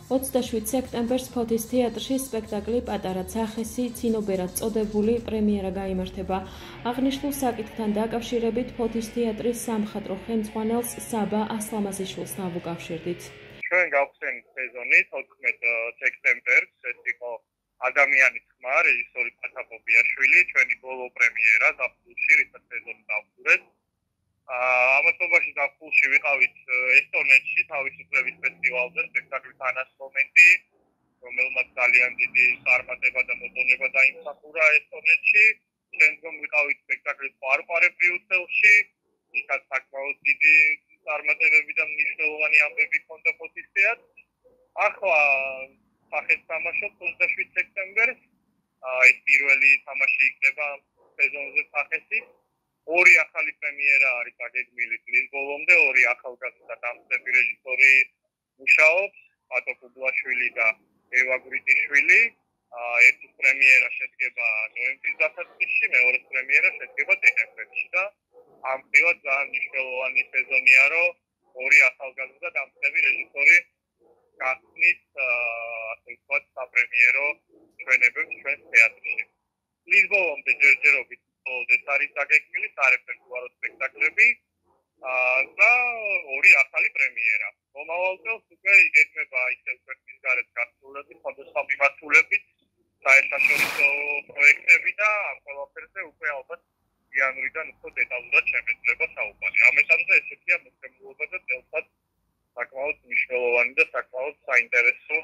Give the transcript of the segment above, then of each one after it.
27 სექტემბერს ფოთის თეატრში სპექტაკლი პატარა ცახესი ცინობერად წოდებული პრემიერა გაიმართება. აღნიშნულ საკითხთან დაკავშირებით ფოთის თეატრის სამხატვრო ხელმძღვანელს საბა ასლამაზიშვილს დავუკავშირდით. ჩვენ გავხსენით სეზონი 14 სექტემბერს, ეს იყო ადამიანის ხმა, რეჟისორი ფათა პოპიაშვილი, ჩვენი ბოლო პრემიერა ზაფხულში, რითაც სეზონი დავხურეთ. ამასობაში ზაფხულში ვიყავით ესტონეთში, თავისუფლების ფესტივალზე, სპექტაკლის ანასტომენტი, რომელმაც ძალიან დიდი წარმატება და მოდონება დაიმსახურა ესტონეთში. შემდგომ ვიყავით სპექტაკლის პარპარე ბრიუსელში, იქაც საკმაოდ დიდი წარმატებები და მნიშვნელოვანი ამბები ჰქონდა ფოთის თეატრს. ახლა სახეს თამაშობ 27 სექტემბერს. ეს პირველი თამაში იქნება სეზონზე სახესი. ორი ახალი პრემიერა არის დაგეგმილი წლის ბოლომდე, ორი ახალგაზრდა დამწყები რეჟისორი მუშაობს, პატო კუბლაშვილი და ევა გვრიტიშვილი. ერთი პრემიერა შედგება ნოემბრის დასაწყისში, მეორე პრემიერა შედგება დეკემბერში და ამ მხრივად ძალიან მნიშვნელოვანი სეზონია, რომ ორი ახალგაზრდა დამწყები რეჟისორი გახსნის, ასე ვთქვათ, საპრემიერო ჩვენებებს ჩვენს თეატრში. წლის ბოლომდე ჯერჯერობით ეს არის დაგეგმილი სარეპერტუარო სპექტაკლები და ორი ახალი პრემიერა. მომავალ წელს უკვე იგეგმება ისევ ქვეყნის გარეთ გასტროლები, სხვადასხვა მიმართულებით, საერთაშორისო პროექტები და ამ ყველაფერზე უკვე ალბათ იანვრიდან უფრო დეტალურად შემეძლება საუბარი. ამ ეტაპზე ესეთია მოწმობა და წელსაც საკმაოდ მნიშვნელოვანი და საკმაოდ საინტერესო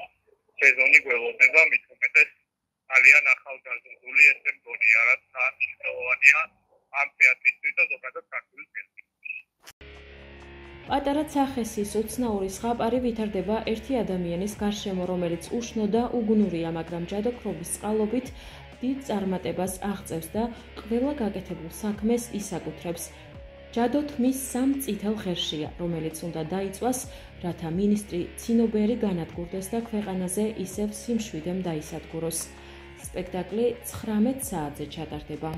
სეზონი გველოდება, მით უმეტეს ძალიან ახალგაზრდული ესე მგონია, რაც მნიშვნელოვანია ამ თეატრისთვის და ზოგადად ქართული თეატრისთვის. პატარა ცახესის უცნაური ზღაპარი ვითარდება ერთი ადამიანის გარშემო, რომელიც უშნო და უგუნურია, მაგრამ ჯადოქრობის წყალობით დიდ წარმატებას აღწევს და ყველა გაკეთებულ საქმეს ისაკუთრებს. ჯადოთ მის სამ წითელ ღერშია, რომელიც უნდა დაიწვას, რათა მინისტრი ცინობერი განადგურდეს და ქვეყანაზე ისევ სიმშვიდემ დაისადგუროს. სპექტაკლი 19 საათზე ჩატარდება.